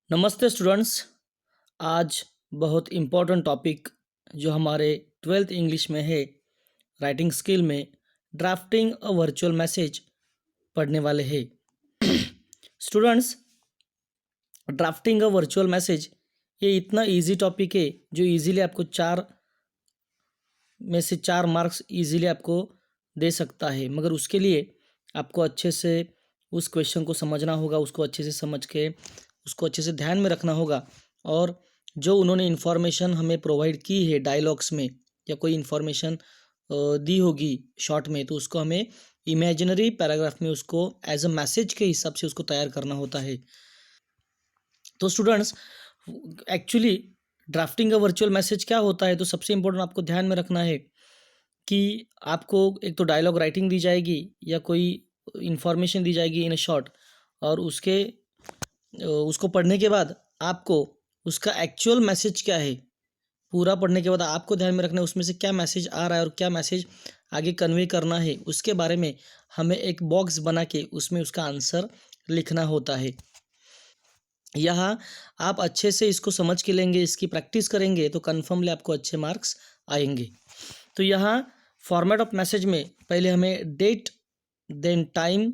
नमस्ते स्टूडेंट्स। आज बहुत इम्पोर्टेंट टॉपिक जो हमारे ट्वेल्थ इंग्लिश में है, राइटिंग स्किल में ड्राफ्टिंग अ वर्चुअल मैसेज पढ़ने वाले हैं। Students, drafting a virtual message ये इतना इजी टॉपिक है जो इजीली आपको 4 में से 4 मार्क्स इजीली आपको दे सकता है, मगर उसके लिए आपको अच्छे से उस क्वेश्चन को समझना होगा, उसको अच्छे से समझ के उसको अच्छे से ध्यान में रखना होगा। और जो उन्होंने इन्फॉर्मेशन हमें प्रोवाइड की है डायलॉग्स में या कोई इन्फॉर्मेशन दी होगी शॉर्ट में, तो उसको हमें इमेजिनरी पैराग्राफ में उसको एज अ मैसेज के हिसाब से उसको तैयार करना होता है। तो स्टूडेंट्स, एक्चुअली ड्राफ्टिंग का वर्चुअल मैसेज क्या होता है, तो सबसे इम्पोर्टेंट आपको ध्यान में रखना है कि आपको एक तो डायलॉग राइटिंग दी जाएगी या कोई इन्फॉर्मेशन दी जाएगी इन अ शॉर्ट, और उसको पढ़ने के बाद आपको उसका एक्चुअल मैसेज क्या है, पूरा पढ़ने के बाद आपको ध्यान में रखना है उसमें से क्या मैसेज आ रहा है और क्या मैसेज आगे कन्वे करना है, उसके बारे में हमें एक बॉक्स बना के उसमें उसका आंसर लिखना होता है। यहाँ आप अच्छे से इसको समझ के लेंगे, इसकी प्रैक्टिस करेंगे तो कन्फर्मली आपको अच्छे मार्क्स आएंगे। तो यहाँ फॉर्मेट ऑफ मैसेज में पहले हमें date, then time,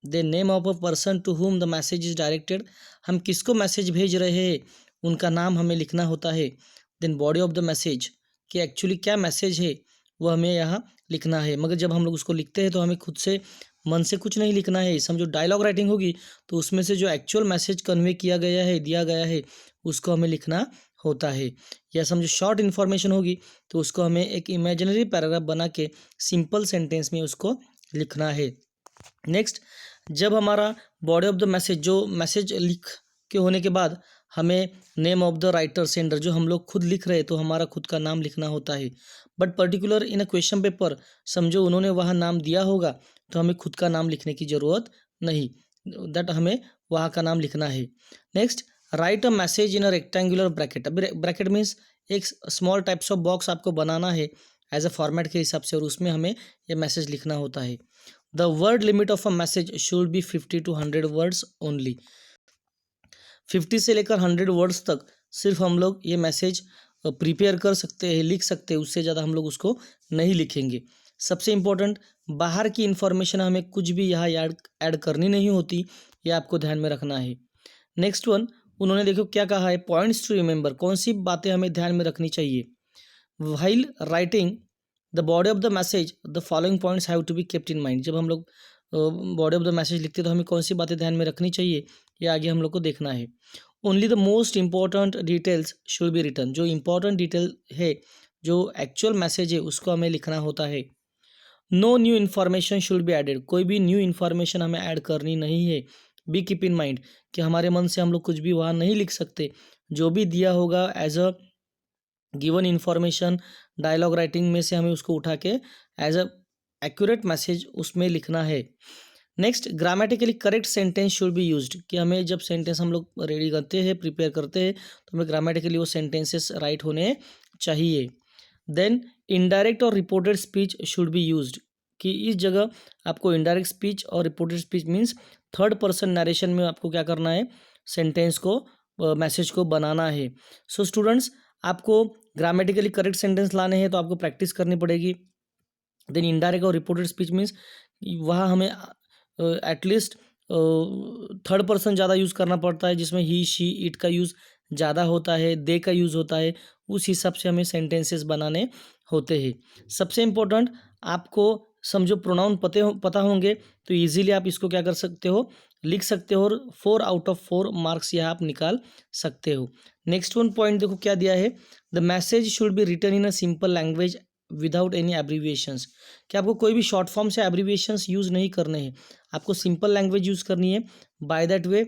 then name of a person to whom the message is directed, हम किसको मैसेज भेज रहे हैं उनका नाम हमें लिखना होता है। Then body of the message कि एक्चुअली क्या मैसेज है वो हमें यहाँ लिखना है, मगर जब हम लोग उसको लिखते हैं तो हमें खुद से मन से कुछ नहीं लिखना है। समझो डायलॉग राइटिंग होगी तो उसमें से जो एक्चुअल मैसेज कन्वे किया गया है, दिया गया है, उसको हमें लिखना होता है। या समझो शॉर्ट इन्फॉर्मेशन होगी तो उसको हमें एक इमेजिनरी पैराग्राफ बना के सिंपल सेंटेंस में उसको लिखना है। नेक्स्ट, जब हमारा बॉडी ऑफ द मैसेज, जो मैसेज लिख के होने के बाद हमें name of the writer sender, जो हम लोग खुद लिख रहे हैं तो हमारा खुद का नाम लिखना होता है। But particular in a question paper समझो उन्होंने वहाँ नाम दिया होगा तो हमें खुद का नाम लिखने की ज़रूरत नहीं, दैट हमें वहाँ का नाम लिखना है। Next, right a message in a rectangular bracket. अभी ब्रैकेट मीन्स एक स्मॉल टाइप्स ऑफ बॉक्स आपको बनाना है एज अ फॉर्मेट के हिसाब से, और उसमें हमें ये मैसेज लिखना होता है। The word limit of a message should B 50 to 100 words only. 50 से लेकर 100 वर्ड्स तक सिर्फ हम लोग ये मैसेज प्रिपेयर कर सकते हैं, लिख सकते हैं, उससे ज़्यादा हम लोग उसको नहीं लिखेंगे। सबसे इम्पोर्टेंट, बाहर की इन्फॉर्मेशन हमें कुछ भी यहाँ ऐड करनी नहीं होती, ये आपको ध्यान में रखना है। नेक्स्ट वन, उन्होंने देखो क्या कहा है, पॉइंट्स टू रिमेंबर, कौन सी बातें हमें ध्यान में रखनी चाहिए। While writing the body of the message the following points have to be kept in mind. जब हम लोग बॉडी ऑफ द मैसेज लिखते हैं तो हमें कौन सी बातें ध्यान में रखनी चाहिए, ये आगे हम लोग को देखना है। Only the most important details should be return, जो इंपॉर्टेंट डिटेल है, जो एक्चुअल मैसेज है, उसको हमें लिखना होता है। No new information should be added, कोई भी न्यू इन्फॉर्मेशन हमें ऐड करनी नहीं है। बी कीप इन माइंड कि हमारे मन से हम लोग कुछ भी वहाँ नहीं लिख सकते, जो भी दिया होगा as a given information dialogue writing में से हमें उसको उठा के एज अ एक्यूरेट मैसेज उसमें लिखना है। Next, grammatically correct sentence should be used, कि हमें जब सेंटेंस हम लोग रेडी करते हैं, प्रिपेयर करते हैं, तो हमें ग्रामेटिकली वो सेंटेंसेस राइट होने चाहिए। देन इनडायरेक्ट और reported speech should be used, कि इस जगह आपको इनडायरेक्ट स्पीच और reported speech means third person narration में आपको क्या करना है, सेंटेंस को, मैसेज को बनाना है। सो स्टूडेंट्स, आपको ग्रामेटिकली करेक्ट सेंटेंस लाने हैं तो आपको प्रैक्टिस करनी पड़ेगी। देन इनडायरेक्ट और रिपोर्टेड स्पीच मीन्स वहाँ हमें एटलीस्ट थर्ड पर्सन ज़्यादा यूज़ करना पड़ता है, जिसमें ही, शी, इट का यूज़ ज़्यादा होता है, दे का यूज़ होता है, उस हिसाब से हमें सेंटेंसेस बनाने होते हैं। सबसे इम्पोर्टेंट, आपको समझो प्रोनाउन पता होंगे तो इजीली आप इसको क्या कर सकते हो, लिख सकते हो, और 4 out of 4 मार्क्स यहाँ आप निकाल सकते हो। नेक्स्ट वन पॉइंट देखो क्या दिया है, the message should be written in a simple language without any abbreviations, कि आपको कोई भी शॉर्ट फॉर्म से एब्रीविएशंस यूज़ नहीं करने हैं, आपको सिंपल लैंग्वेज यूज़ करनी है। By that way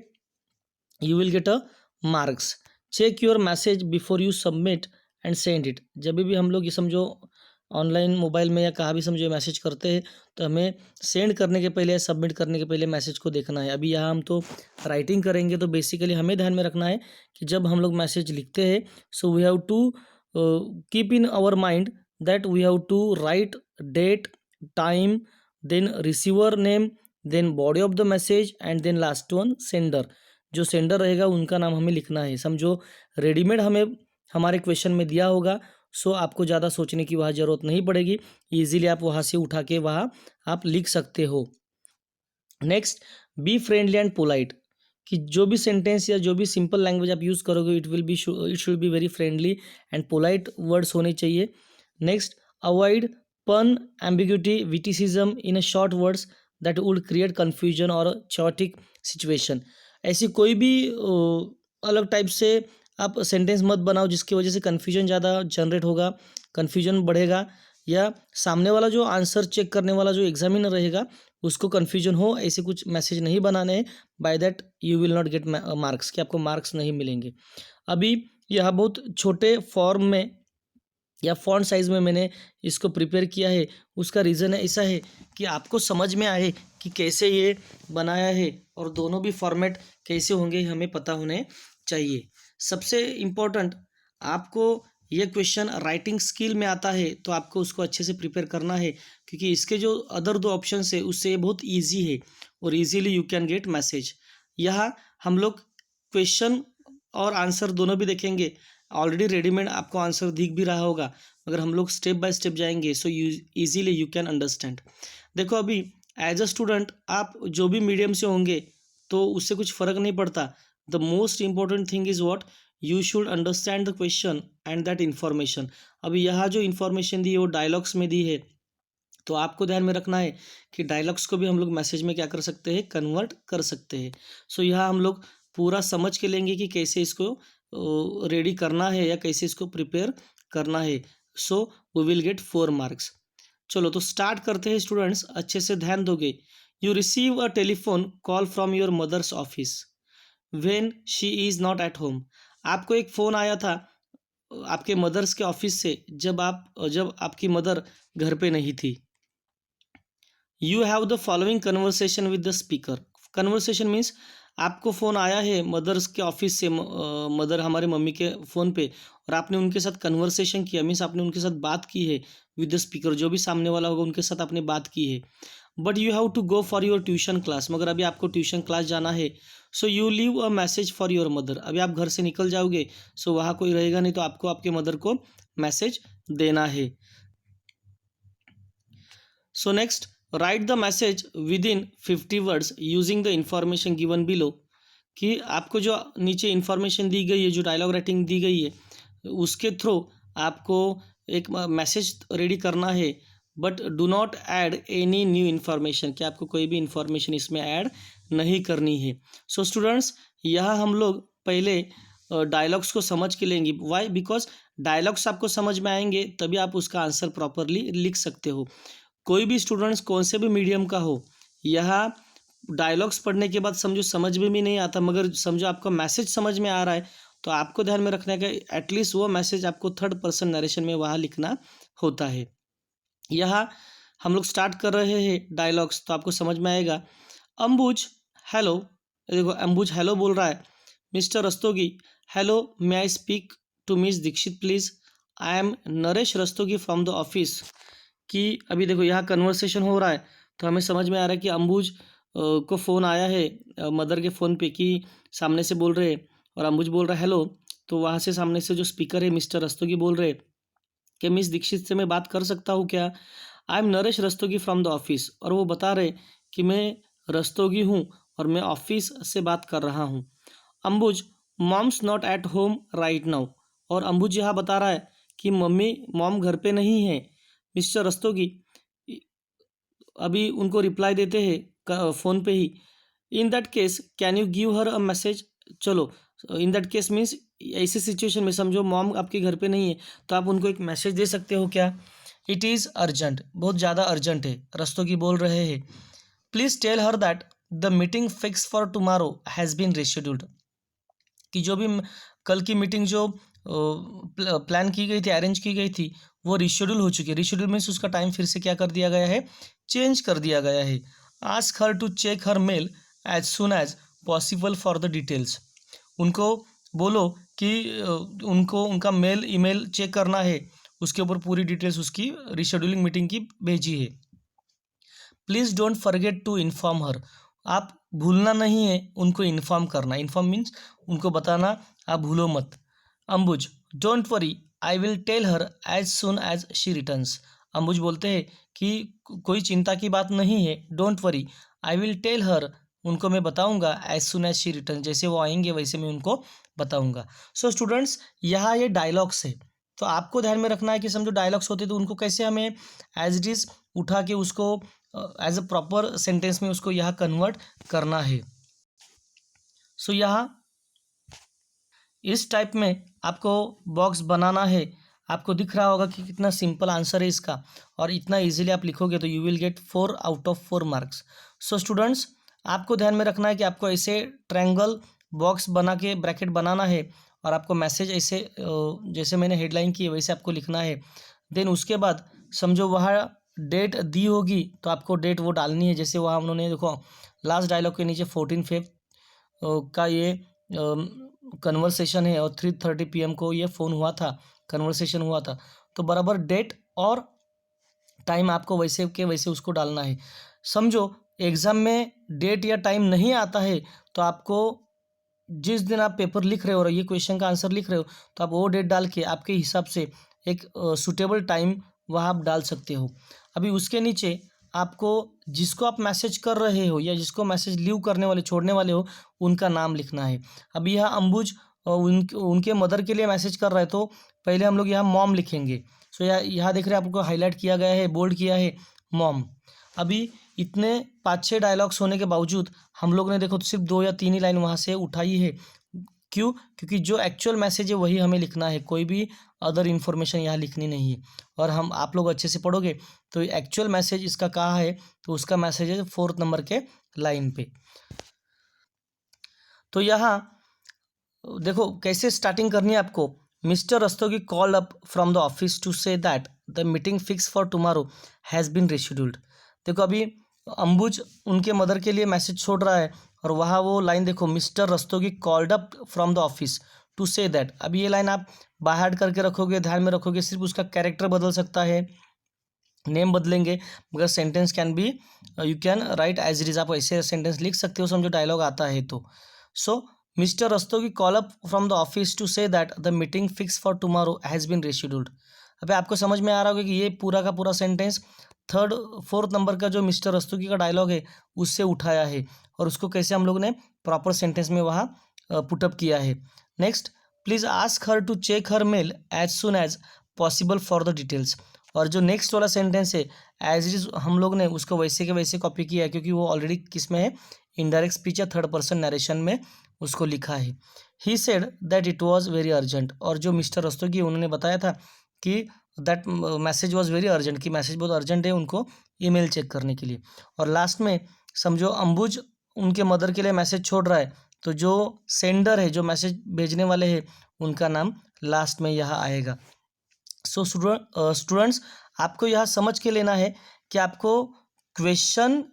you will get a marks. Check your message before you submit and send it, जब भी हम लोग ये समझो ऑनलाइन मोबाइल में या कहाँ भी समझो मैसेज करते हैं तो हमें सेंड करने के पहले या सबमिट करने के पहले मैसेज को देखना है। अभी यहाँ हम तो राइटिंग करेंगे तो बेसिकली हमें ध्यान में रखना है कि जब हम लोग मैसेज लिखते हैं, so we have to keep in our mind that we have to write date, time, then receiver name, then body of the message, and then last one sender. जो सेंडर रहेगा उनका नाम हमें लिखना है। समझो रेडीमेड हमें हमारे क्वेश्चन में दिया होगा, सो आपको ज़्यादा सोचने की वहाँ ज़रूरत नहीं पड़ेगी, ईजिली आप वहाँ से उठा के वहाँ आप लिख सकते हो। Next, be friendly and polite, कि जो भी सेंटेंस या जो भी सिंपल लैंग्वेज आप यूज़ करोगे it should be very friendly and polite words होने चाहिए। Next, avoid pun, ambiguity, witticism in a short words that would create confusion और चॉटिक सिचुएशन। ऐसी कोई भी अलग टाइप से आप सेंटेंस मत बनाओ जिसकी वजह से कन्फ्यूजन ज़्यादा जनरेट होगा, कन्फ्यूजन बढ़ेगा, या सामने वाला जो आंसर चेक करने वाला जो एग्जामिनर रहेगा उसको कन्फ्यूजन हो, ऐसे कुछ मैसेज नहीं बनाने हैं। By that you will not get marks, कि आपको मार्क्स नहीं मिलेंगे। अभी यह बहुत छोटे फॉर्म में या फॉन्ट साइज़ में मैंने इसको प्रिपेयर किया है। उसका रीज़न है ऐसा है कि आपको समझ में आए कि कैसे ये बनाया है और दोनों भी फॉर्मेट कैसे होंगे हमें पता होने चाहिए। सबसे इम्पोर्टेंट, आपको ये क्वेश्चन राइटिंग स्किल में आता है तो आपको उसको अच्छे से प्रिपेयर करना है, क्योंकि इसके जो अदर दो ऑप्शन है उससे ये बहुत ईजी है और easily you can get message. यहाँ हम लोग क्वेश्चन और आंसर दोनों भी देखेंगे। ऑलरेडी रेडीमेड आपको आंसर दिख भी रहा होगा, मगर हम लोग स्टेप बाय स्टेप जाएंगे सो ईजीली यू कैन अंडरस्टैंड। देखो अभी एज अ स्टूडेंट आप जो भी मीडियम से होंगे तो उससे कुछ फ़र्क नहीं पड़ता। The most important thing is what, you should understand the question and that information. अभी यहाँ जो इन्फॉर्मेशन दी है वो डायलॉग्स में दी है, तो आपको ध्यान में रखना है कि डायलॉग्स को भी हम लोग मैसेज में क्या कर सकते हैं, कन्वर्ट कर सकते हैं। सो यहाँ हम लोग पूरा समझ के लेंगे कि कैसे इसको रेडी करना है या कैसे इसको प्रिपेयर करना है। So we will get 4 marks. चलो तो स्टार्ट करते हैं स्टूडेंट्स, अच्छे से ध्यान दोगे। You receive a telephone call from your mother's office when she is not at home. आपको एक फ़ोन आया था आपके मदर्स के ऑफिस से जब आपकी मदर घर पे नहीं थी। You have the following conversation with the speaker. Conversation means आपको फ़ोन आया है मदर्स के ऑफिस से, मदर हमारे मम्मी के फ़ोन पे, और आपने उनके साथ कन्वर्सेशन किया, मीन्स आपने उनके साथ बात की है विद द स्पीकर, जो भी सामने वाला होगा उनके साथ आपने बात की है। But you have to go for your tuition class, मगर अभी आपको ट्यूशन क्लास जाना है। So you leave a message for your mother. अभी आप घर से निकल जाओगे, सो वहाँ कोई रहेगा नहीं, तो आपको आपके मदर को मैसेज देना है। So next, right the message with in 50 words using the information given below. कि आपको जो नीचे इन्फॉर्मेशन दी गई है, जो डायलॉग राइटिंग दी गई है, उसके थ्रू आपको एक मैसेज रेडी करना है। But do not add any new information, कि आपको कोई भी इन्फॉर्मेशन इसमें ऐड नहीं करनी है। सो स्टूडेंट्स, यहाँ हम लोग पहले डायलॉग्स को समझ के लेंगे। वाई? बिकॉज डायलॉग्स आपको समझ में आएंगे तभी आप उसका आंसर प्रॉपरली लिख सकते हो। कोई भी स्टूडेंट्स कौन से भी मीडियम का हो, यहाँ डायलॉग्स पढ़ने के बाद समझो समझ में भी नहीं आता, मगर समझो आपका मैसेज समझ में आ रहा है, तो आपको ध्यान में रखना है कि एटलीस्ट वो मैसेज आपको थर्ड पर्सन नरेशन में वहाँ लिखना होता है। यहाँ हम लोग स्टार्ट कर रहे हैं डायलॉग्स, तो आपको समझ में आएगा। अंबुज हेलो, देखो अंबुज हेलो बोल रहा है। Mister Rastogi hello, may I speak to miss Dikshit please. I am Naresh Rastogi from the office. कि अभी देखो यहाँ कन्वर्सेशन हो रहा है, तो हमें समझ में आ रहा है कि अंबुज को फ़ोन आया है मदर के फ़ोन पे, कि सामने से बोल रहे और अंबुज बोल रहा है हेलो, तो वहाँ से सामने से जो स्पीकर है मिस्टर रस्तोगी बोल रहे कि मिस दीक्षित से मैं बात कर सकता हूँ क्या? आई am Naresh Rastogi from the office, और वो बता रहे कि मैं रस्तोगी हूँ और मैं ऑफिस से बात कर रहा हूँ। Ambuj mom's not at home right now, और अंबुज यहाँ बता रहा है कि मॉम घर पे नहीं है। मिस्टर रस्तोगी अभी उनको रिप्लाई देते हैं फ़ोन पे ही, in that case can you give her a message. चलो, इन दैट केस मीन्स ऐसी सिचुएशन में समझो मॉम आपके घर पे नहीं है, तो आप उनको एक मैसेज दे सकते हो क्या? इट इज़ अर्जेंट, बहुत ज़्यादा अर्जेंट है, रस्तोगी बोल रहे हैं। Please tell her that the meeting fix for tomorrow has been rescheduled. कि जो भी कल की मीटिंग जो प्लान की गई थी, अरेंज की गई थी, वो रिशेड्यूल हो चुकी है। रिशेड्यूल मीन्स उसका टाइम फिर से क्या कर दिया गया है, चेंज कर दिया गया है। Ask her to check her mail as soon as possible for the details. उनको बोलो कि उनको उनका ईमेल चेक करना है, उसके ऊपर पूरी डिटेल्स उसकी रिशेड्यूलिंग मीटिंग की भेजी है। Please don't forget to inform her. आप भूलना नहीं है, उनको इन्फॉर्म करना। इन्फॉर्म मीन्स उनको बताना, आप भूलो मत। Ambuj, don't worry, I will tell her as soon as she returns. Ambuj बोलते हैं कि कोई चिंता की बात नहीं है, don't worry, I will tell her, उनको मैं बताऊंगा, as soon as she return, जैसे वो आएंगे वैसे मैं उनको बताऊंगा। सो स्टूडेंट्स, यहाँ ये डायलॉग्स है, तो आपको ध्यान में रखना है कि समझो डायलॉग्स होते तो उनको कैसे हमें एज इट इज़ उठा के उसको एज अ प्रॉपर सेंटेंस में उसको यहाँ कन्वर्ट करना है। सो यहाँ इस टाइप में आपको बॉक्स बनाना है। आपको दिख रहा होगा कि कितना सिंपल आंसर है इसका, और इतना इजीली आप लिखोगे तो you will get 4 out of 4 marks. So students, आपको ध्यान में रखना है कि आपको ऐसे ट्रायंगल बॉक्स बना के ब्रैकेट बनाना है, और आपको मैसेज ऐसे जैसे मैंने हेडलाइन की है वैसे आपको लिखना है। देन उसके बाद समझो वहाँ डेट दी होगी तो आपको डेट वो डालनी है, जैसे वहाँ उन्होंने देखो लास्ट डायलॉग के नीचे 14 फेब का ये कन्वर्सेशन है, और 3:30 PM को ये फ़ोन हुआ था, कन्वर्सेशन हुआ था, तो बराबर डेट और टाइम आपको वैसे के वैसे उसको डालना है। समझो एग्ज़ाम में डेट या टाइम नहीं आता है तो आपको जिस दिन आप पेपर लिख रहे हो और ये क्वेश्चन का आंसर लिख रहे हो तो आप वो डेट डाल के आपके हिसाब से एक सूटेबल टाइम वहाँ आप डाल सकते हो। अभी उसके नीचे आपको जिसको आप मैसेज कर रहे हो या जिसको मैसेज लीव करने वाले छोड़ने वाले हो उनका नाम लिखना है। अभी यहाँ अंबुज उनके मदर के लिए मैसेज कर रहा है तो पहले हम लोग यहाँ मॉम लिखेंगे। सो यहाँ देख रहे हैं आपको हाईलाइट किया गया है, बोल्ड किया है मॉम। अभी इतने 5-6 डायलॉग्स होने के बावजूद हम लोग ने देखो सिर्फ 2 या 3 ही लाइन वहाँ से उठाई है। क्यों? क्योंकि जो एक्चुअल मैसेज है वही हमें लिखना है, कोई भी अदर इन्फॉर्मेशन यहाँ लिखनी नहीं है। और हम आप लोग अच्छे से पढ़ोगे तो एक्चुअल मैसेज इसका कहाँ है, तो उसका मैसेज है 4th नंबर के लाइन पे। तो यहाँ देखो कैसे स्टार्टिंग करनी है आपको। Mister Rastogi call up from the office to say that the meeting fix for tomorrow has been rescheduled. देखो अभी अंबुज उनके मदर के लिए मैसेज छोड़ रहा है, और वहाँ वो लाइन देखो, mister Rastogi called up from the office to say that. अभी ये लाइन आप बाहर करके रखोगे, ध्यान में रखोगे, सिर्फ उसका कैरेक्टर बदल सकता है, नेम बदलेंगे, मगर sentence can be you can write as it is. आप ऐसे सेंटेंस लिख सकते हो समझो डायलॉग आता है तो। So mister Rastogi call up from the office to say that the meeting fix for tomorrow has been rescheduled. अभी आपको समझ में आ रहा होगा कि ये पूरा का पूरा सेंटेंस 4th नंबर का जो मिस्टर रस्तोगी का डायलॉग है उससे उठाया है, और उसको कैसे हम लोग ने प्रॉपर सेंटेंस में वहाँ पुटअप किया है। Next, please ask her to check her mail as soon as possible for the details. और जो नेक्स्ट वाला सेंटेंस है एज इट इज हम लोग ने उसको वैसे के वैसे कॉपी किया है, क्योंकि वो ऑलरेडी किस में है, इनडायरेक्ट स्पीच या 3rd पर्सन नरेशन में उसको लिखा है। He said that it was very urgent, और जो मिस्टर रस्तोगी उन्होंने बताया था कि that message was very urgent, कि मैसेज बहुत अर्जेंट है उनको ईमेल चेक करने के लिए। और लास्ट में समझो अंबुज उनके मदर के लिए मैसेज छोड़ रहा है, तो जो सेंडर है, जो मैसेज भेजने वाले हैं, उनका नाम लास्ट में यहाँ आएगा। सो स्टूडेंट्स, आपको यहाँ समझ के लेना है कि आपको क्वेश्चन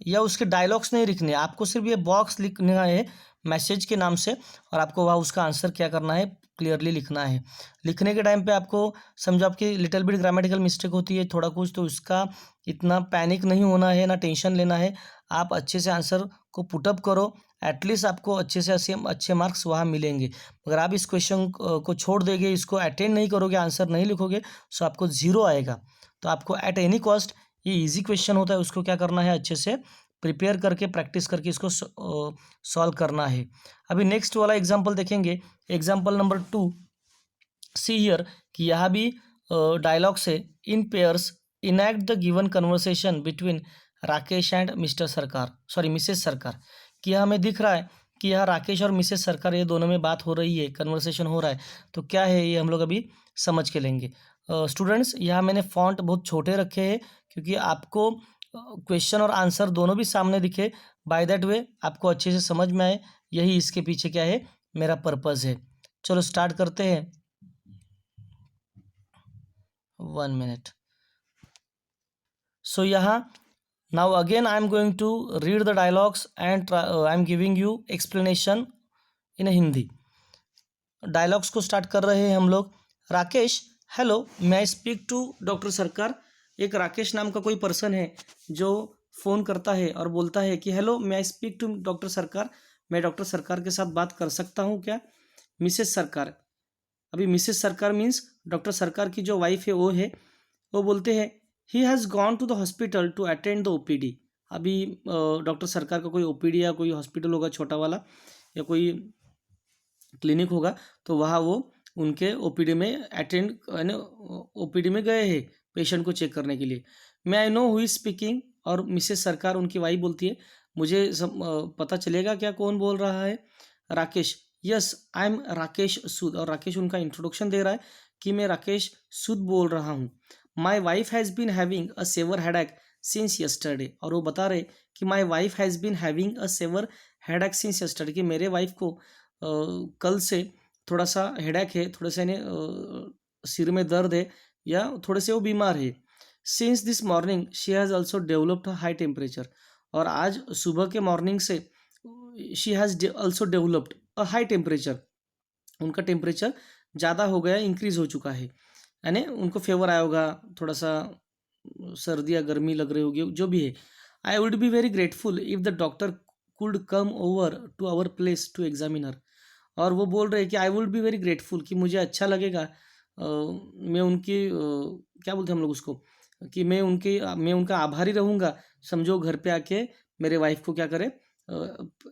या उसके डायलॉग्स नहीं लिखने, आपको सिर्फ ये बॉक्स लिखना है मैसेज के नाम से, और आपको वहाँ उसका आंसर क्या करना है, क्लियरली लिखना है। लिखने के टाइम पे आपको समझो आपकी लिटिल बिट ग्रामेटिकल मिस्टेक होती है थोड़ा कुछ, तो उसका इतना पैनिक नहीं होना है, ना टेंशन लेना है। आप अच्छे से आंसर को पुटअप करो, एटलीस्ट आपको अच्छे से अच्छे मार्क्स वहाँ मिलेंगे। अगर आप इस क्वेश्चन को छोड़ देंगे, इसको अटेंड नहीं करोगे, आंसर नहीं लिखोगे, सो आपको 0 आएगा। तो आपको एट एनी कॉस्ट, ये इजी क्वेश्चन होता है, उसको क्या करना है, अच्छे से प्रिपेयर करके प्रैक्टिस करके इसको सॉल्व करना है। अभी नेक्स्ट वाला एग्जाम्पल देखेंगे, एग्जाम्पल नंबर 2। सी हियर कि यहाँ भी डायलॉग से इन pairs enact the given conversation between Rakesh and mister सरकार, सॉरी मिसेस सरकार। कि हमें दिख रहा है कि यहाँ राकेश और मिसेस सरकार ये दोनों में बात हो रही है, कन्वर्सेशन हो रहा है, तो क्या है ये हम लोग अभी समझ के लेंगे। स्टूडेंट्स, यहाँ मैंने फॉन्ट बहुत छोटे रखे हैं क्योंकि आपको क्वेश्चन और आंसर दोनों भी सामने दिखे, बाय दैट वे आपको अच्छे से समझ में आए, यही इसके पीछे क्या है मेरा पर्पज़ है। चलो स्टार्ट करते हैं। 1 minute. So यहाँ now again I am going to read the dialogues and I am giving you explanation in Hindi. Dialogues को स्टार्ट कर रहे हैं हम लोग। राकेश, हेलो, मैं स्पीक टू डॉक्टर सरकार। एक राकेश नाम का कोई पर्सन है जो फ़ोन करता है और बोलता है कि हेलो, मैं आई स्पीक टू डॉक्टर सरकार, मैं डॉक्टर सरकार के साथ बात कर सकता हूँ क्या? मिसेस सरकार, अभी मिसेस सरकार मीन्स डॉक्टर सरकार की जो वाइफ है वो है, वो बोलते हैं he has gone to the hospital to attend the OPD. अभी डॉक्टर सरकार का कोई ओपीडी या कोई हॉस्पिटल होगा छोटा वाला या कोई क्लिनिक होगा, तो वहाँ वो उनके ओपीडी में अटेंड यानी ओपीडी में गए हैं पेशेंट को चेक करने के लिए। मैं आई नो हु इज स्पीकिंग, और मिसेस सरकार उनकी वाइफ बोलती है मुझे पता चलेगा क्या कौन बोल रहा है? Rakesh, yes I am Rakesh Sood, और राकेश उनका इंट्रोडक्शन दे रहा है कि मैं राकेश सूद बोल रहा हूँ। My wife has been having a severe headache since yesterday, और वो बता रहे कि my wife has been having a severe headache since yesterday, कि मेरे वाइफ को कल से थोड़ा सा हेडेक है, थोड़ा सा सिर में दर्द है या थोड़े से वो बीमार है। Since this morning she has also developed high temperature, और आज सुबह के मॉर्निंग से she has also developed a high temperature, उनका टेम्परेचर ज़्यादा हो गया, इंक्रीज हो चुका है, यानी उनको फेवर आया होगा, थोड़ा सा सर्दी या गर्मी लग रही होगी, जो भी है। I would be very grateful if the doctor could come over to our place to examine her, और वो बोल रहे हैं कि I would be very grateful, कि मुझे अच्छा लगेगा, मैं उनकी क्या बोलते हैं हम लोग उसको, कि मैं उनका आभारी रहूँगा, समझो घर पे आके मेरे वाइफ को क्या करे,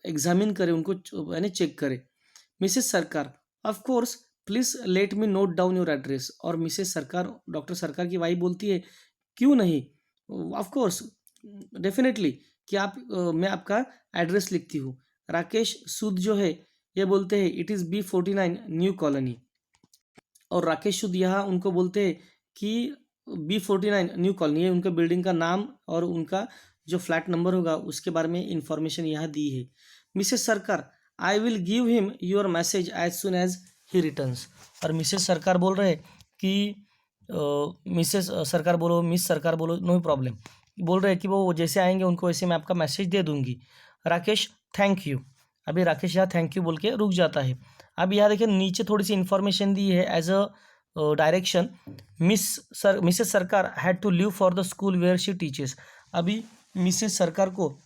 एग्जामिन करे, उनको यानी चेक करे। मिसेस सरकार, of course please let me note down your address, और मिसेस सरकार डॉक्टर सरकार की वाइफ बोलती है क्यों नहीं, ऑफ कोर्स डेफिनेटली, कि आप मैं आपका एड्रेस लिखती हूँ। राकेश सूद जो है ये बोलते हैं it is B49 new colony, और राकेश सूद यहाँ उनको बोलते हैं कि B49 न्यू कॉलोनी, ये उनका बिल्डिंग का नाम और उनका जो फ्लैट नंबर होगा उसके बारे में इंफॉर्मेशन यहाँ दी है। Mrs Sarkar, I will give him your message as soon as he returns, और मिसेस सरकार बोल रहे कि मिसेस सरकार बोलो, मिस सरकार बोलो, नो प्रॉब्लम, बोल रहे हैं कि वो जैसे आएंगे उनको वैसे मैं आपका मैसेज दे दूंगी। राकेश थैंक यू, अभी राकेश यहाँ थैंक यू बोल के रुक जाता है। अब यहाँ देखिए नीचे थोड़ी सी इन्फॉर्मेशन दी है as a direction, Mrs Sarkar had to leave for the school where she teaches, अभी मिसेस सरकार को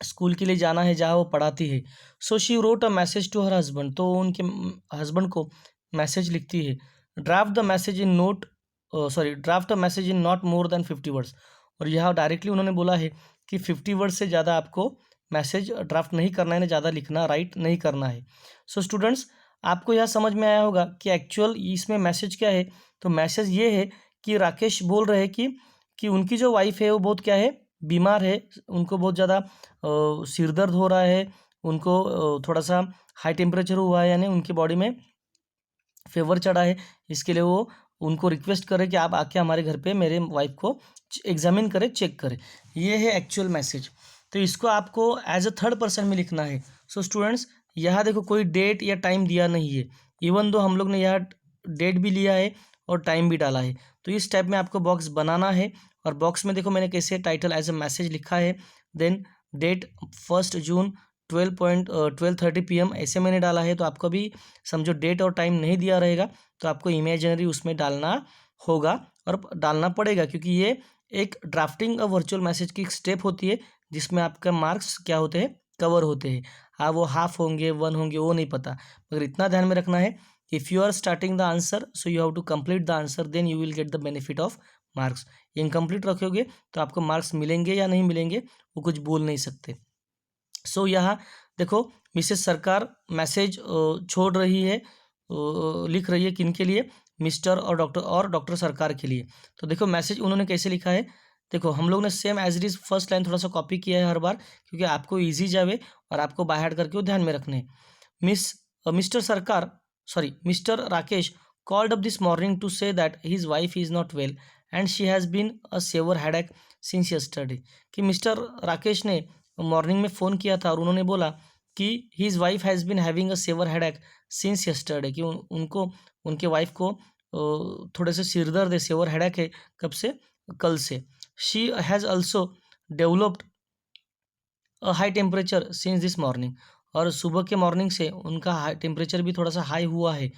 स्कूल के लिए जाना है जहाँ वो पढ़ाती है। So she wrote a message to her husband, तो उनके हस्बैंड को मैसेज लिखती है। Draft the message in note draft a message in not more than 50 words, और यहाँ डायरेक्टली उन्होंने बोला है कि 50 वर्ड से ज़्यादा आपको मैसेज ड्राफ्ट नहीं करना है, ज़्यादा लिखना राइट नहीं करना है। सो स्टूडेंट्स, आपको यह समझ में आया होगा कि एक्चुअल इसमें मैसेज क्या है। तो मैसेज ये है कि राकेश बोल रहे हैं कि उनकी जो वाइफ है वो बहुत क्या है, बीमार है, उनको बहुत ज़्यादा सिर दर्द हो रहा है, उनको थोड़ा सा हाई टेम्परेचर हुआ है, यानी उनकी बॉडी में फेवर चढ़ा है, इसके लिए वो उनको रिक्वेस्ट करें कि आप आके हमारे घर पे मेरे वाइफ को एग्जामिन करें, चेक करें। ये है एक्चुअल मैसेज, तो इसको आपको एज अ थर्ड पर्सन में लिखना है। सो स्टूडेंट्स, यहाँ देखो कोई डेट या टाइम दिया नहीं है, इवन दो हम लोग ने यहाँ डेट भी लिया है और टाइम भी डाला है। तो इस टाइप में आपको बॉक्स बनाना है, और बॉक्स में देखो मैंने कैसे टाइटल एज अ मैसेज लिखा है, देन डेट 1 जून 12:30 PM ऐसे मैंने डाला है। तो आपको भी समझो डेट और टाइम नहीं दिया रहेगा तो आपको इमेजिनरी उसमें डालना होगा और डालना पड़ेगा, क्योंकि ये एक ड्राफ्टिंग अ वर्चुअल मैसेज की एक स्टेप होती है जिसमें आपका मार्क्स क्या होते हैं, कवर होते हैं। हाँ, वो हाफ होंगे 1 होंगे वो नहीं पता, मगर इतना ध्यान में रखना है, if you are starting the answer so you have to complete the answer, then you will get the benefit of marks. Incomplete रखोगे तो आपको मार्क्स मिलेंगे या नहीं मिलेंगे वो कुछ बोल नहीं सकते। सो यहाँ देखो मिसेस सरकार मैसेज छोड़ रही है, लिख रही है किन के लिए, मिस्टर और डॉक्टर सरकार के लिए। तो देखो मैसेज उन्होंने कैसे लिखा है, देखो हम लोग ने same as it is first line थोड़ा सा कॉपी किया है हर बार, क्योंकि आपको इजी जावे और आपको बाय हार्ट करके वो ध्यान में रखने। Mister Rakesh called up this morning to say that his wife is not well and she has been a severe headache since yesterday, कि मिस्टर राकेश ने मॉर्निंग में फ़ोन किया था और उन्होंने बोला कि his wife has been having a severe headache since yesterday, कि उनको उनके वाइफ को थोड़े से सिर दर्द है, सेवर हेडेक है, कब से, कल से। She has also developed a high temperature since this morning, और सुबह के मॉर्निंग से उनका हाई टेम्परेचर भी थोड़ा सा हाई हुआ है।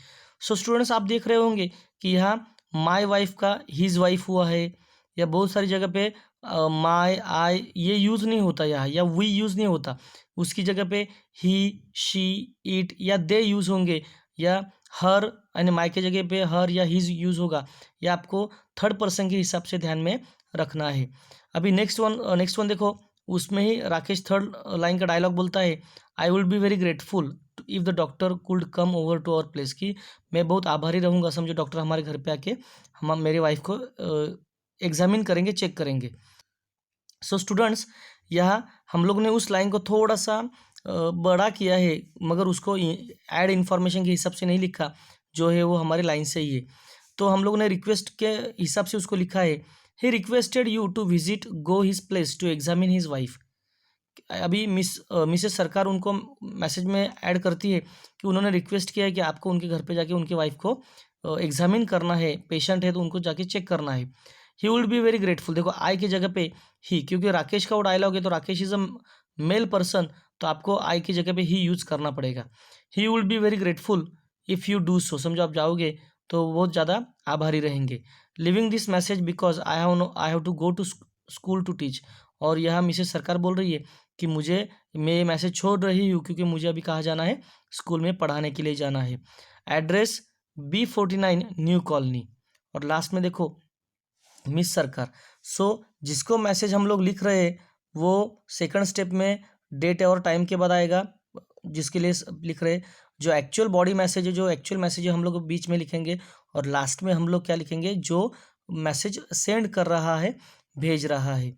सो स्टूडेंट्स, आप देख रहे होंगे कि यहाँ माई वाइफ का हिज वाइफ हुआ है, या बहुत सारी जगह पे माई, आई ये यूज़ नहीं होता यहाँ, या वी यूज़ नहीं होता। उसकी जगह पे ही, शी, इट या दे यूज़ होंगे, या हर यानी माई की जगह पे हर या हिज यूज़ होगा। या आपको थर्ड पर्सन के हिसाब से ध्यान में रखना है। अभी नेक्स्ट वन देखो, उसमें ही राकेश थर्ड लाइन का डायलॉग बोलता है, I will be very grateful if the doctor could come over to our place, की मैं बहुत आभारी रहूँगा समझो डॉक्टर हमारे घर पे आके हम मेरे वाइफ को एग्जामिन करेंगे, चेक करेंगे। सो स्टूडेंट्स, यहाँ हम लोग ने उस लाइन को थोड़ा सा बड़ा किया है, मगर उसको ऐड इन्फॉर्मेशन के हिसाब से नहीं लिखा, जो है वो हमारे लाइन से ही है। तो हम लोग ने रिक्वेस्ट के हिसाब से उसको लिखा है, he requested you to visit go his place to examine his wife. अभी मिसेस सरकार उनको मैसेज में ऐड करती है कि उन्होंने रिक्वेस्ट किया है कि आपको उनके घर पे जाके उनके वाइफ को एग्जामिन करना है, पेशेंट है तो उनको जाके चेक करना है। He would be very grateful, देखो आई की जगह पे ही, क्योंकि राकेश का वो डायलॉग है तो Rakesh is a male person, तो आपको आई की जगह पे ही यूज करना पड़ेगा। He would be very grateful if you do so, समझो आप जाओगे तो बहुत ज़्यादा आभारी रहेंगे। Living this message because I have to go to school to teach, और यह मिसेस सरकार बोल रही है कि मैं ये मैसेज छोड़ रही हूँ क्योंकि मुझे अभी कहाँ जाना है, स्कूल में पढ़ाने के लिए जाना है। एड्रेस B49 न्यू कॉलोनी, और लास्ट में देखो मिस सरकार। सो जिसको मैसेज हम लोग लिख रहे हैं वो सेकंड स्टेप में डेट और टाइम के बाद आएगा, जिसके लिए लिख रहे हैं। जो एक्चुअल बॉडी मैसेज है, जो एक्चुअल मैसेज है हम लोग बीच में लिखेंगे, और लास्ट में हम लोग क्या लिखेंगे, जो मैसेज सेंड कर रहा है, भेज रहा है।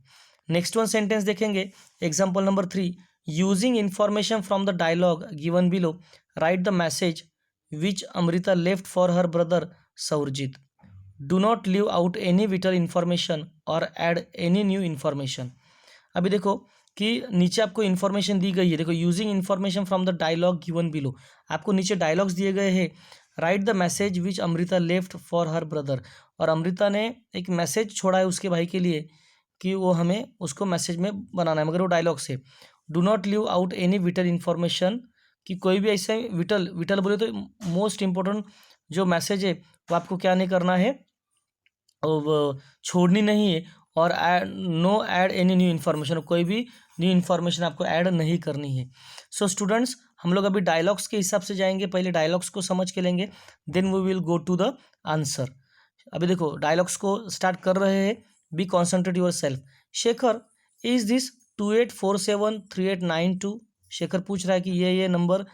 नेक्स्ट वन सेंटेंस देखेंगे, example number 3, using information from the dialogue given below write the message which Amrita left for her brother Saurjeet. Do not leave out any vital information और ऐड एनी न्यू इन्फॉर्मेशन। अभी देखो कि नीचे आपको information दी गई है, देखो using information from the dialogue given below, आपको नीचे डायलॉग्स दिए गए हैं। Write the message which Amrita left for her brother, और अमृता ने एक मैसेज छोड़ा है उसके भाई के लिए कि वो हमें उसको मैसेज में बनाना है, मगर वो डायलॉग से। Do not leave out any vital information, कि कोई भी ऐसे विटल विटल बोले तो मोस्ट इम्पोर्टेंट जो मैसेज है वो आपको क्या नहीं करना है, छोड़नी नहीं है। और no add any new information, कोई भी न्यू इन्फॉर्मेशन आपको ऐड नहीं करनी है। सो स्टूडेंट्स, हम लोग अभी डायलॉग्स के हिसाब से जाएंगे, पहले डायलॉग्स को समझ के लेंगे, then we will go to the answer. अभी देखो डायलॉग्स को स्टार्ट कर रहे हैं। Be concentrate yourself. Shekhar, is this 28473892? Shekhar पूछ रहा है कि ये नंबर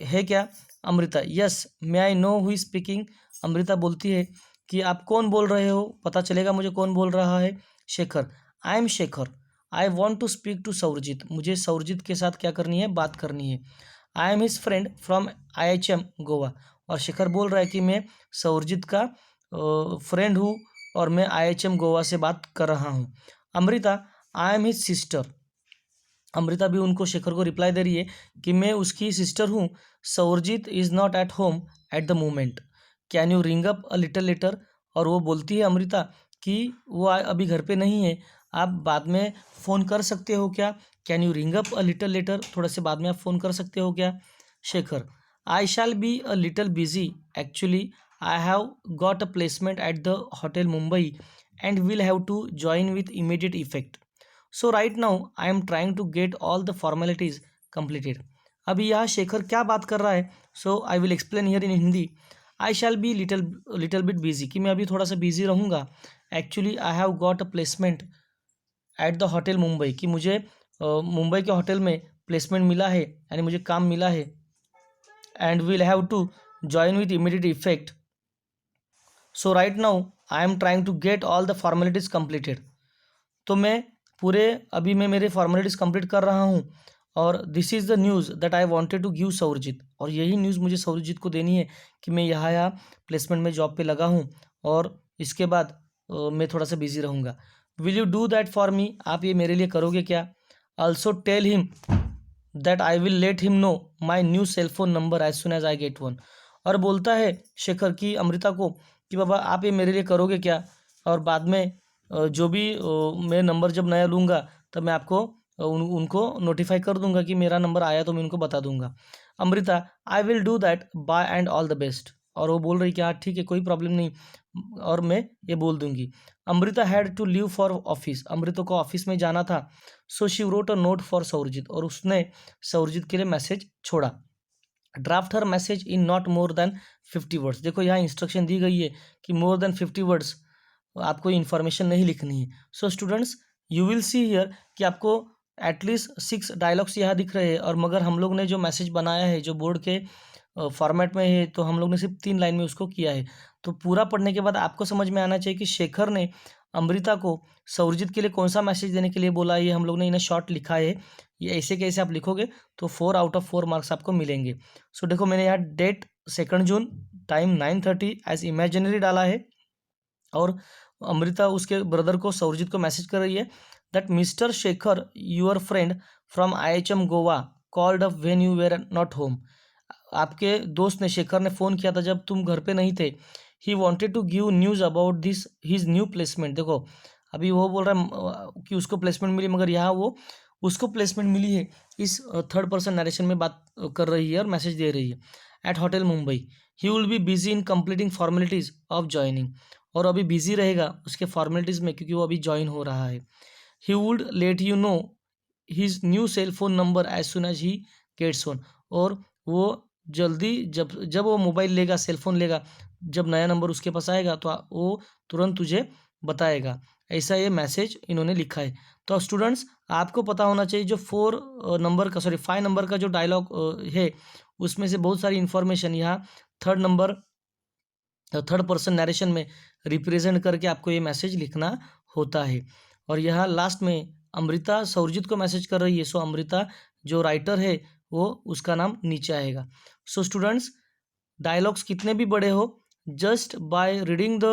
है क्या? Amrita, yes, may I know who is speaking? Amrita बोलती है कि आप कौन बोल रहे हो, पता चलेगा मुझे कौन बोल रहा है। Shekhar, I am Shekhar, I want to speak to Saurjeet, मुझे सौरजीत के साथ क्या करनी है, बात करनी है। I am his friend from IHM Goa, और शेखर बोल रहा है कि मैं सौरजीत का फ्रेंड हूँ और मैं IHM गोवा से बात कर रहा हूँ। Amrita, I am his sister, Amrita भी उनको शेखर को रिप्लाई दे रही है कि मैं उसकी सिस्टर हूँ। Saurjeet is not at home at the moment, can you ring up a little later? और वो बोलती है अमृता कि वो अभी घर पे नहीं है, आप बाद में फ़ोन कर सकते हो क्या? Can you ring up a little letter, थोड़ा से बाद में आप फ़ोन कर सकते हो क्या? Shekhar, I shall be a little busy, actually I have got a placement at the hotel Mumbai and will have to join with immediate effect. So right now I am trying to get all the formalities completed. अभी यहाँ शेखर क्या बात कर रहा है? So I will explain here in Hindi. I shall be little bit busy, कि मैं अभी थोड़ा सा बिजी रहूँगा। Actually I have got a placement at the hotel Mumbai, कि मुझे मुंबई के होटल में प्लेसमेंट मिला है, यानी मुझे काम मिला है। And will have to join with immediate effect. So right now I am trying to get all the formalities completed, तो मैं मेरे फॉर्मेलिटीज़ कंप्लीट कर रहा हूँ। और this is the news that I wanted to give Saurjeet, और यही news मुझे सौरजीत को देनी है कि मैं यहाँ प्लेसमेंट में जॉब पे लगा हूँ, और इसके बाद मैं थोड़ा सा बिजी रहूँगा। Will you do that for me, आप ये मेरे लिए करोगे क्या? Also tell him that I will let him know my new cellphone number as soon as I get one. और बोलता है शेखर की अमृता को कि बाबा आप ये मेरे लिए करोगे क्या, और बाद में जो भी मैं नंबर जब नया लूँगा तब मैं आपको उनको नोटिफाई कर दूंगा कि मेरा नंबर आया, तो मैं उनको बता दूंगा। Amrita, I will do that, bye and all the best. और वो बोल रही कि हाँ ठीक है, कोई प्रॉब्लम नहीं, और मैं ये बोल दूंगी। Amrita had to leave for office, Amrita को ऑफिस में जाना था। So she wrote a note for Saurjeet, और उसने सौरजीत के लिए मैसेज छोड़ा। Draft her message in not more than 50 words. देखो यहाँ इंस्ट्रक्शन दी गई है कि मोर देन 50 वर्ड्स आपको इन्फॉर्मेशन नहीं लिखनी है। So students, you will see here कि आपको एटलीस्ट 6 डायलॉग्स यहाँ दिख रहे हैं, और मगर हम लोग ने जो मैसेज बनाया है जो बोर्ड के फॉर्मेट में है, तो हम लोग ने सिर्फ 3 लाइन में उसको किया है। तो पूरा पढ़ने के बाद आपको समझ में आना चाहिए कि शेखर ने अमृता को सौरजीत के लिए कौन सा मैसेज देने के लिए बोला है। ये हम लोग ने इन्हें शॉर्ट लिखा है। ये ऐसे कैसे आप लिखोगे तो 4 आउट ऑफ 4 मार्क्स आपको मिलेंगे। सो देखो मैंने यहाँ डेट 2 जून, टाइम 9:30 एज इमेजिनरी डाला है, और अमृता उसके ब्रदर को सौरजीत को मैसेज कर रही है that mister Shekhar your friend from IHM Goa called up when you were not home. आपके दोस्त ने, शेखर ने फ़ोन किया था जब तुम घर पे नहीं थे। He wanted to give news about this his new placement. देखो अभी वो बोल रहा है कि उसको प्लेसमेंट मिली, मगर यहाँ वो उसको प्लेसमेंट मिली है इस थर्ड पर्सन नरेशन में बात कर रही है और मैसेज दे रही है। Eight hotel Mumbai he will be busy in completing formalities of joining, और अभी बिजी रहेगा उसके फॉर्मेलिटीज़ में क्योंकि वो अभी ज्वाइन हो रहा है। He would let you know his new cell phone number as soon as he gets on, और वो जल्दी जब जब वो मोबाइल लेगा, सेलफोन लेगा, जब नया नंबर उसके पास आएगा तो वो तुरंत तुझे बताएगा। ऐसा ये मैसेज इन्होंने लिखा है। तो स्टूडेंट्स, आपको पता होना चाहिए जो 5 नंबर का जो डायलॉग है उसमें से बहुत सारी इन्फॉर्मेशन यहाँ थर्ड पर्सन नरेशन में रिप्रेजेंट करके आपको ये मैसेज लिखना होता है। और यहाँ लास्ट में अमृता सौरजीत को मैसेज कर रही है, सो अमृता जो राइटर है वो उसका नाम नीचे आएगा। सो स्टूडेंट्स, डायलॉग्स कितने भी बड़े हो, जस्ट बाय रीडिंग द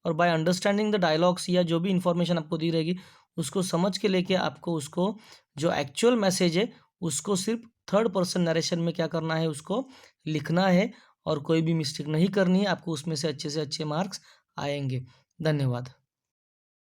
और बाय अंडरस्टैंडिंग द डायलॉग्स या जो भी इंफॉर्मेशन आपको दी रहेगी उसको समझ के लेके आपको उसको जो एक्चुअल मैसेज है उसको सिर्फ थर्ड पर्सन नरेशन में क्या करना है, उसको लिखना है, और कोई भी मिस्टेक नहीं करनी है। आपको उसमें से अच्छे मार्क्स आएंगे। धन्यवाद।